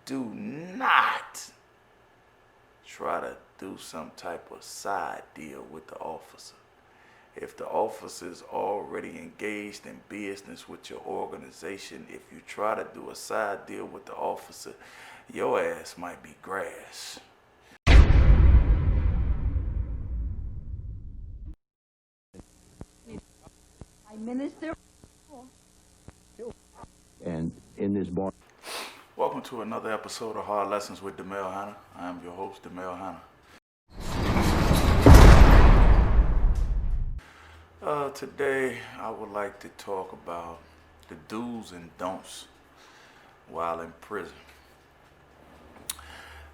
do not try to do some type of side deal with the officer. If the officer is already engaged in business with your organization, if you try to do a side deal with the officer, your ass might be grass. Minister. And in this bar. Welcome to another episode of Hard Lessons with Demel Hannah. I am your host, Demel Hannah. Today, I would like to talk about the do's and don'ts while in prison.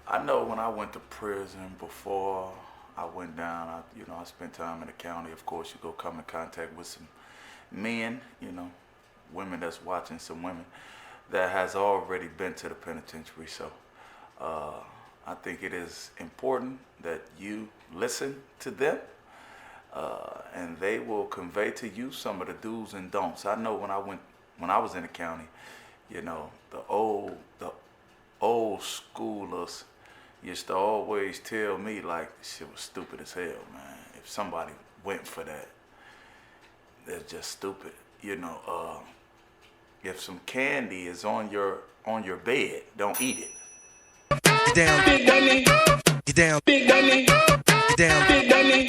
I know when I went to prison before I went down, I spent time in the county. Of course, you go come in contact with some men, women that's watching, some women that has already been to the penitentiary. So I think it is important that you listen to them, and they will convey to you some of the do's and don'ts. I know when I was in the county, the old schoolers used to always tell me like this shit was stupid as hell, man. If somebody went for that, they're just stupid. If some candy is on your bed, don't eat it. Get down, big dummy. Get down, big dummy. Get down, big dummy.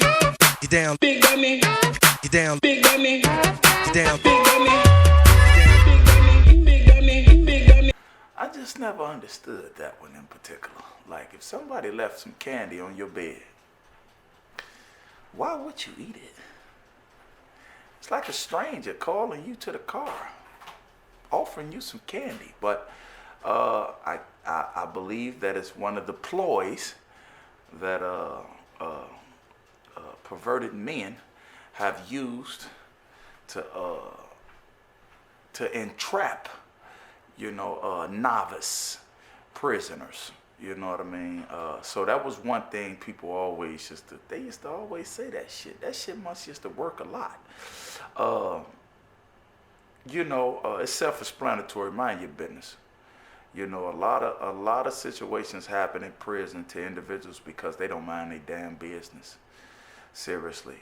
Get down, big dummy. Get down, big dummy. Get down, big dummy. Big dummy, big dummy. I just never understood that one in particular. Like, if somebody left some candy on your bed, why would you eat it? It's like a stranger calling you to the car, offering you some candy. But I believe that it's one of the ploys that perverted men have used to entrap, novice prisoners. You know what I mean? So that was one thing people always they used to always say that shit. That shit used to work a lot. It's self-explanatory. Mind your business. A lot of situations happen in prison to individuals because they don't mind their damn business. Seriously,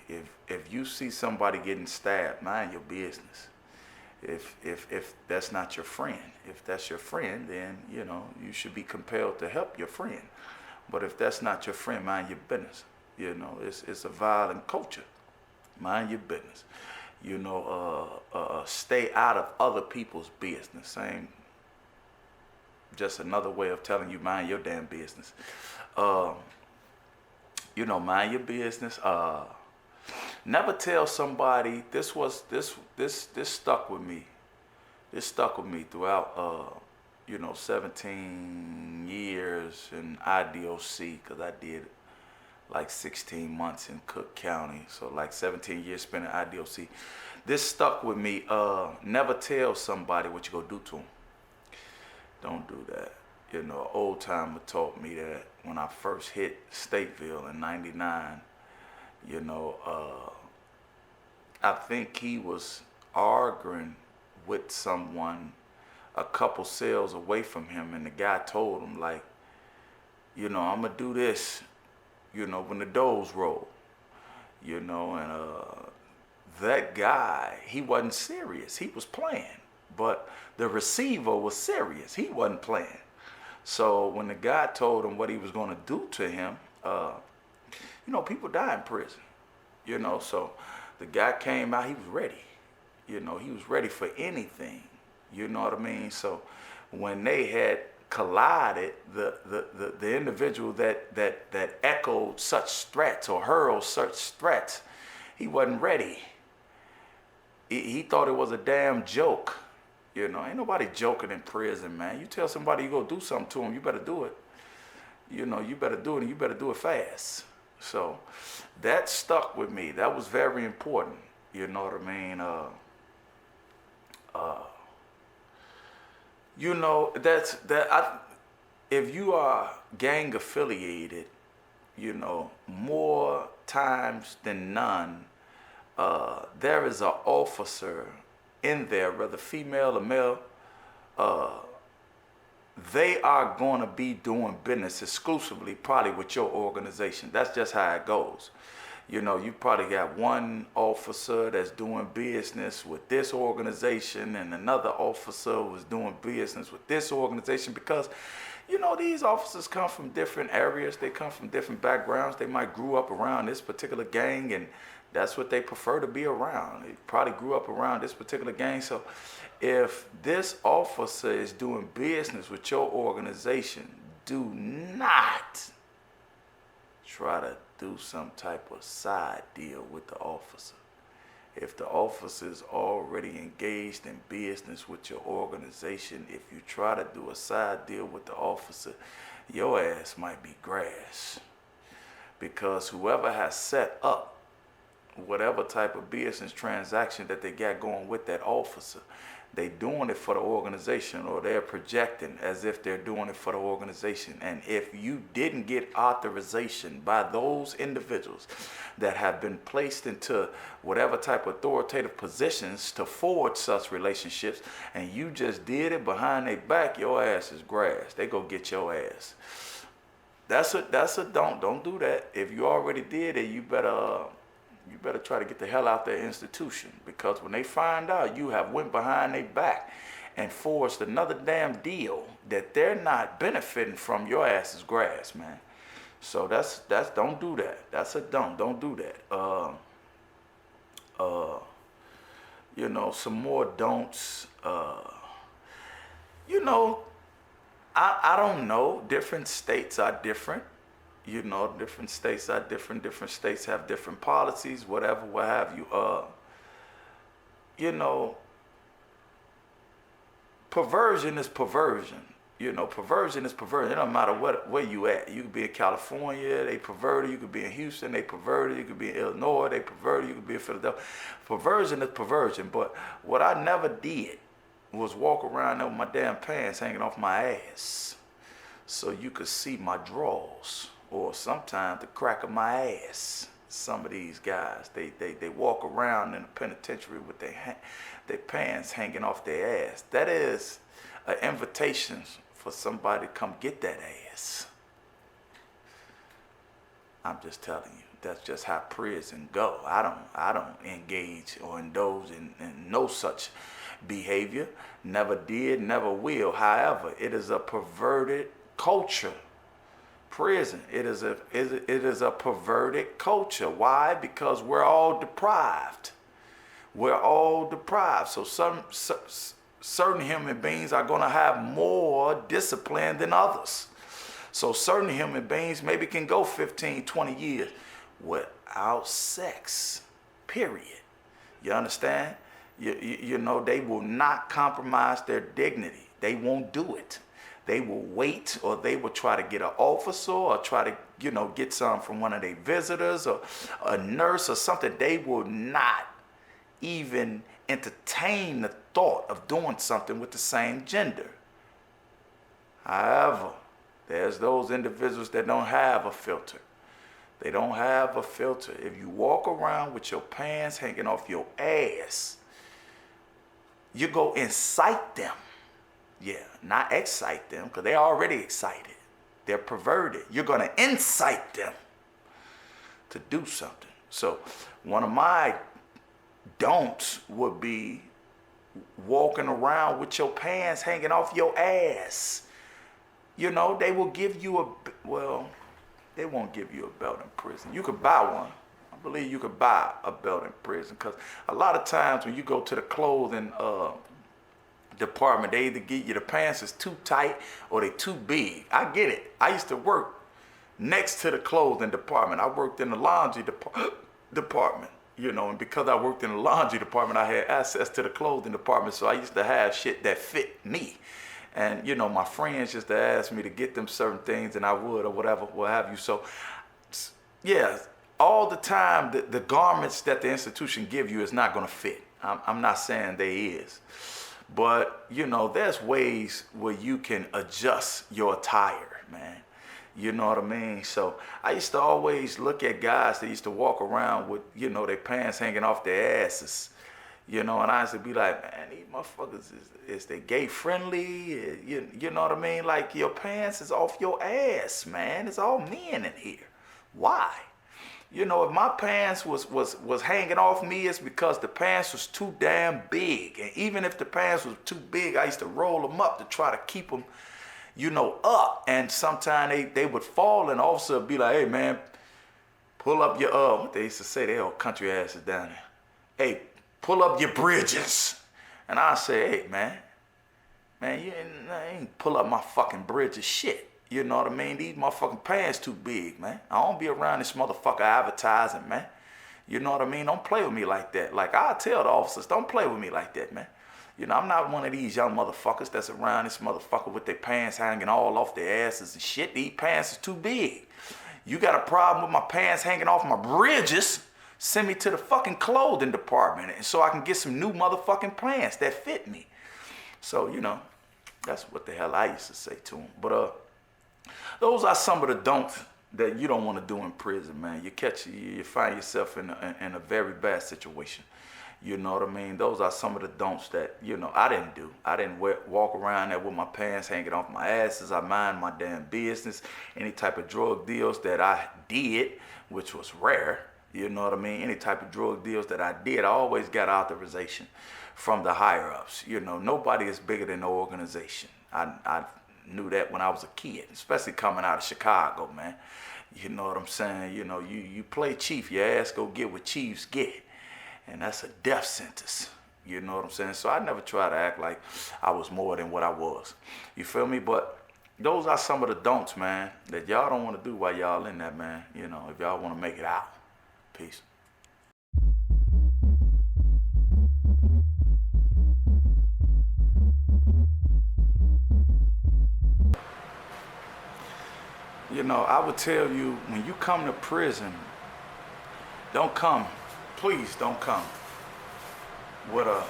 if you see somebody getting stabbed, mind your business. If that's not your friend, if that's your friend, then you should be compelled to help your friend. But if that's not your friend, mind your business. It's a violent culture. Mind your business. Stay out of other people's business. Same. Just another way of telling you mind your damn business. Mind your business. Never tell somebody. This stuck with me. This stuck with me throughout 17 years in IDOC, because I did like 16 months in Cook County. So like 17 years spent in IDOC. This stuck with me. Never tell somebody what you're gonna do to them. Don't do that. An old timer taught me that when I first hit Stateville in '99. I think he was arguing with someone a couple cells away from him, and the guy told him, like, I'm gonna do this, when the doors roll, and that guy, he wasn't serious. He was playing, but the receiver was serious. He wasn't playing. So when the guy told him what he was gonna do to him, people die in prison, so the guy came out, he was ready. He was ready for anything. You know what I mean? So when they had collided, the individual that echoed such threats or hurled such threats, he wasn't ready. He thought it was a damn joke. Ain't nobody joking in prison, man. You tell somebody you go do something to them, you better do it. You better do it, and you better do it fast. So that stuck with me. That was very important. You know what I mean? If you are gang affiliated, more times than none, there is an officer in there, whether female or male, they are going to be doing business exclusively probably with your organization. That's just how it goes. You know, you probably got one officer that's doing business with this organization and another officer was doing business with this organization because, you know, these officers come from different areas. They come from different backgrounds. They might grew up around this particular gang and that's what they prefer to be around. They probably grew up around this particular gang. So if this officer is doing business with your organization, do not try to do some type of side deal with the officer. If the officer is already engaged in business with your organization, if you try to do a side deal with the officer, your ass might be grass. Because whoever has set up whatever type of business transaction that they got going with that officer, they doing it for the organization, or they're projecting as if they're doing it for the organization. And if you didn't get authorization by those individuals that have been placed into whatever type of authoritative positions to forge such relationships, and you just did it behind their back, your ass is grass. They go get your ass. That's a don't do that. If you already did it, you better try to get the hell out that institution, because when they find out you have went behind their back and forced another damn deal that they're not benefiting from, your ass is grass, man. So that's don't do that. That's a don't do that. You know, some more don'ts. You know, I don't know. Different states are different. You know, different states are different. Different states have different policies, whatever, what have you. You know, perversion is perversion. You know, perversion is perversion. It don't matter where you at. You could be in California, they perverted. You could be in Houston, they perverted. You could be in Illinois, they perverted. You could be in Philadelphia. Perversion is perversion. But what I never did was walk around there with my damn pants hanging off my ass so you could see my drawers, or sometimes the crack of my ass. Some of these guys, they walk around in the penitentiary with their pants hanging off their ass. That is an invitation for somebody to come get that ass. I'm just telling you, that's just how prison go. I don't engage or indulge in no such behavior. Never did, never will. However, it is a perverted culture. Prison, it is a perverted culture. Why? Because we're all deprived. We're all deprived. So certain human beings are going to have more discipline than others. So certain human beings maybe can go 15, 20 years without sex, period. You understand? You know, they will not compromise their dignity. They won't do it. They will wait, or they will try to get an officer, or try to, you know, get some from one of their visitors, or a nurse or something. They will not even entertain the thought of doing something with the same gender. However, there's those individuals that don't have a filter. They don't have a filter. If you walk around with your pants hanging off your ass, you go incite them. Yeah, not excite them, because they're already excited. They're perverted. You're going to incite them to do something. So one of my don'ts would be walking around with your pants hanging off your ass. You know, they will give you they won't give you a belt in prison. You could buy one. I believe you could buy a belt in prison, because a lot of times when you go to the clothing department, they either get you the pants is too tight or they too big. I get it. I used to work next to the clothing department. I worked in the laundry department, you know, and because I worked in the laundry department, I had access to the clothing department, so I used to have shit that fit me. And, you know, my friends used to ask me to get them certain things, and I would, or whatever, what have you. So, yeah, all the time, the garments that the institution give you is not going to fit. I'm not saying they is. But, you know, there's ways where you can adjust your attire, man. You know what I mean? So I used to always look at guys that used to walk around with, you know, their pants hanging off their asses. You know, and I used to be like, man, these motherfuckers, is they gay friendly? You know what I mean? Like, your pants is off your ass, man. It's all men in here. Why? You know, if my pants was hanging off me, it's because the pants was too damn big. And even if the pants was too big, I used to roll them up to try to keep them, you know, up. And sometimes they would fall, and the officer would be like, hey, man, pull up your, what they used to say, they old country asses down there. Hey, pull up your bridges. And I say, hey, man, you ain't pull up my fucking bridges shit. You know what I mean? These motherfucking pants too big, man. I don't be around this motherfucker advertising, man. You know what I mean? Don't play with me like that. Like, I tell the officers, don't play with me like that, man. You know, I'm not one of these young motherfuckers that's around this motherfucker with their pants hanging all off their asses and shit. These pants is too big. You got a problem with my pants hanging off my bridges? Send me to the fucking clothing department so I can get some new motherfucking pants that fit me. So, you know, that's what the hell I used to say to them. But those are some of the don'ts that you don't want to do in prison, man. You find yourself in a very bad situation. You know what I mean? Those are some of the don'ts that, you know, I didn't do. I didn't walk around there with my pants hanging off my asses. I mind my damn business. Any type of drug deals that I did, which was rare, you know what I mean? Any type of drug deals that I did, I always got authorization from the higher-ups. You know, nobody is bigger than the organization. I knew that when I was a kid, especially coming out of Chicago, man. You know what I'm saying? You know, you play chief, your ass go get what chiefs get. And that's a death sentence. You know what I'm saying? So I never try to act like I was more than what I was. You feel me? But those are some of the don'ts, man, that y'all don't want to do while y'all in that, man. You know, if y'all want to make it out. Peace. You know, I would tell you, when you come to prison, don't come, please don't come with a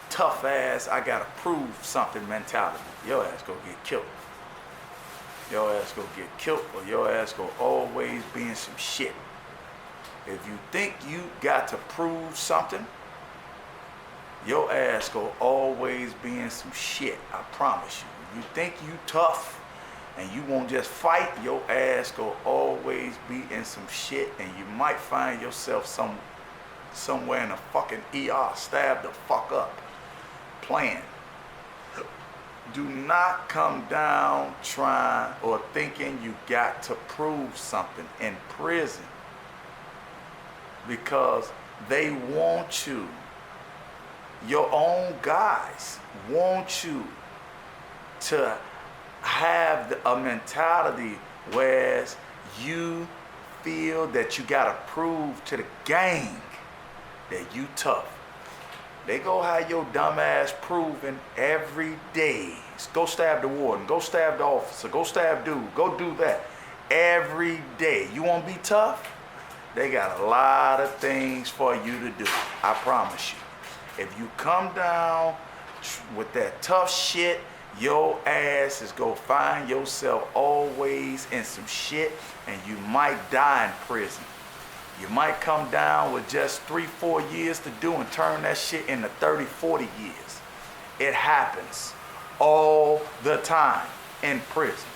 tough ass, I gotta prove something mentality. Your ass gonna get killed. Your ass gonna get killed, or your ass gonna always be in some shit. If you think you got to prove something, your ass gonna always be in some shit, I promise you. You think you tough and you won't just fight, your ass gonna always be in some shit, and you might find yourself somewhere in a fucking ER, stabbed the fuck up, playing. Do not come down trying or thinking you got to prove something in prison, because they want you. Your own guys want you to have a mentality whereas you feel that you gotta prove to the gang that you tough. They go have your dumb ass proving every day. Go stab the warden, go stab the officer, go stab dude, go do that every day. You wanna be tough? They got a lot of things for you to do, I promise you. If you come down with that tough shit, your ass is gonna find yourself always in some shit, and you might die in prison. You might come down with just 3-4 years to do and turn that shit into 30-40 years. It happens all the time in prison.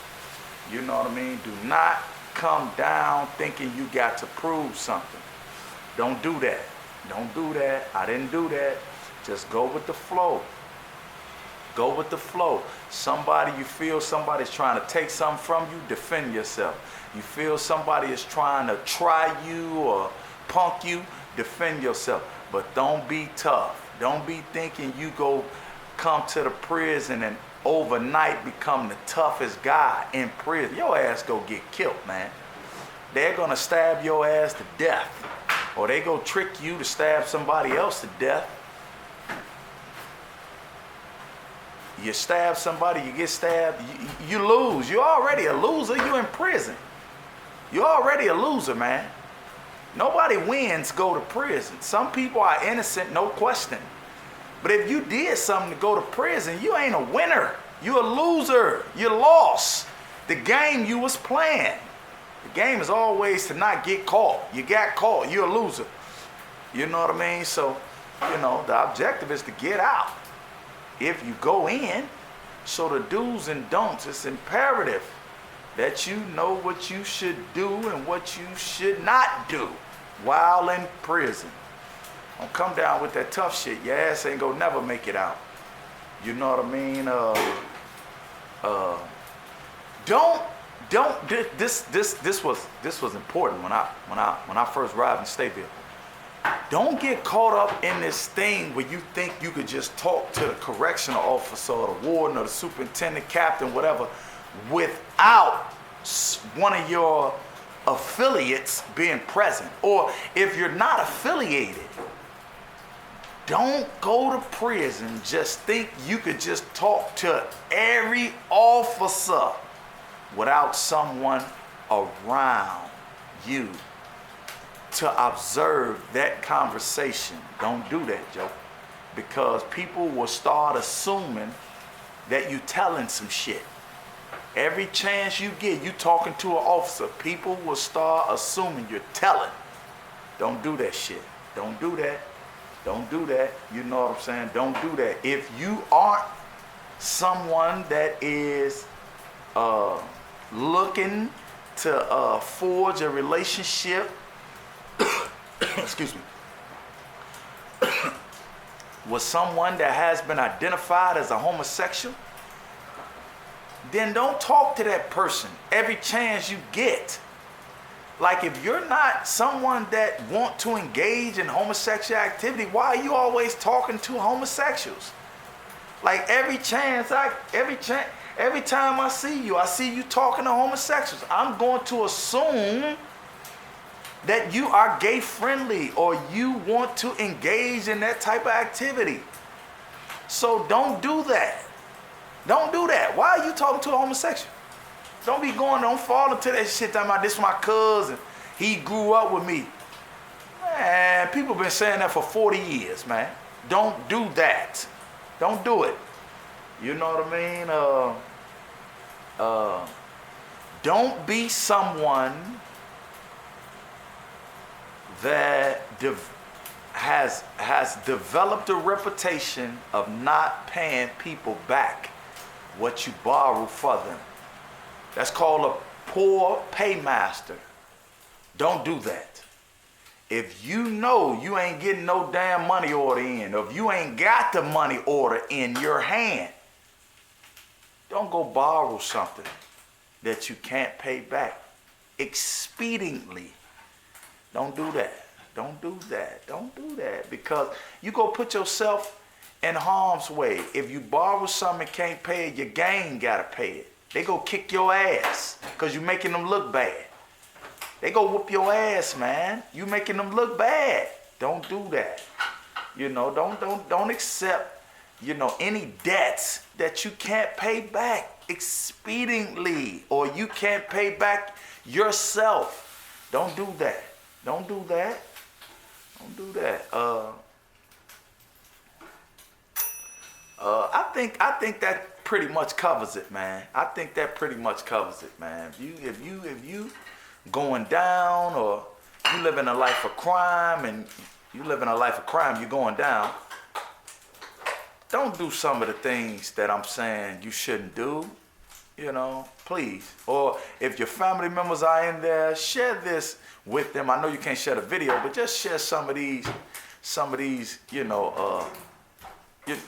You know what I mean? Do not come down thinking you got to prove something. Don't do that. Don't do that. I didn't do that. Just go with the flow. Go with the flow. You feel somebody's trying to take something from you, defend yourself. You feel somebody is trying to try you or punk you, defend yourself. But don't be tough. Don't be thinking you go come to the prison and overnight become the toughest guy in prison. Your ass go get killed, man. They're gonna stab your ass to death. Or they go trick you to stab somebody else to death. You stab somebody, you get stabbed, you lose. You're already a loser, you in prison. You're already a loser, man. Nobody wins go to prison. Some people are innocent, no question. But if you did something to go to prison, you ain't a winner. You're a loser. You lost the game you was playing. The game is always to not get caught. You got caught, you're a loser. You know what I mean? So You know, the objective is to get out. If you go in, so the do's and don'ts, it's imperative that you know what you should do and what you should not do while in prison. Don't come down with that tough shit. Your ass ain't gonna never make it out. You know what I mean? This was important when I first arrived in Stateville. Don't get caught up in this thing where you think you could just talk to the correctional officer or the warden or the superintendent, captain, whatever, without one of your affiliates being present. Or if you're not affiliated, don't go to prison just think you could just talk to every officer without someone around you to observe that conversation. Don't do that, Joe. Because people will start assuming that you telling some shit. Every chance you get, you talking to an officer, people will start assuming you're telling. Don't do that shit. Don't do that. Don't do that. You know what I'm saying? Don't do that. If you aren't someone that is looking to forge a relationship excuse me, with someone that has been identified as a homosexual, then don't talk to that person every chance you get. Like, if you're not someone that want to engage in homosexual activity, why are you always talking to homosexuals? Like, every time I see you talking to homosexuals. I'm going to assume that you are gay friendly or you want to engage in that type of activity. So don't do that. Don't do that. Why are you talking to a homosexual? Don't fall into that shit talking about this is my cousin. He grew up with me. Man, people been saying that for 40 years, man. Don't do that. Don't do it. You know what I mean? Don't be someone that has developed a reputation of not paying people back what you borrow for them. That's called a poor paymaster. Don't do that. If you know you ain't getting no damn money order in, or if you ain't got the money order in your hand, don't go borrow something that you can't pay back expediently. Don't do that. Don't do that. Don't do that. Because you go put yourself in harm's way. If you borrow something and can't pay it, your gang gotta pay it. They go kick your ass because you making them look bad. They go whoop your ass, man. You making them look bad. Don't do that. You know, don't accept, you know, any debts that you can't pay back expediently or you can't pay back yourself. Don't do that. Don't do that. Don't do that. I think that pretty much covers it, man. I think that pretty much covers it, man. If you going down or you living a life of crime and you're going down, don't do some of the things that I'm saying you shouldn't do. You know, please. Or if your family members are in there, share this with them. I know you can't share the video, but just share some of these, you know,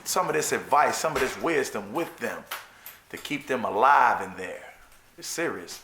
some of this advice, some of this wisdom with them to keep them alive in there. It's serious.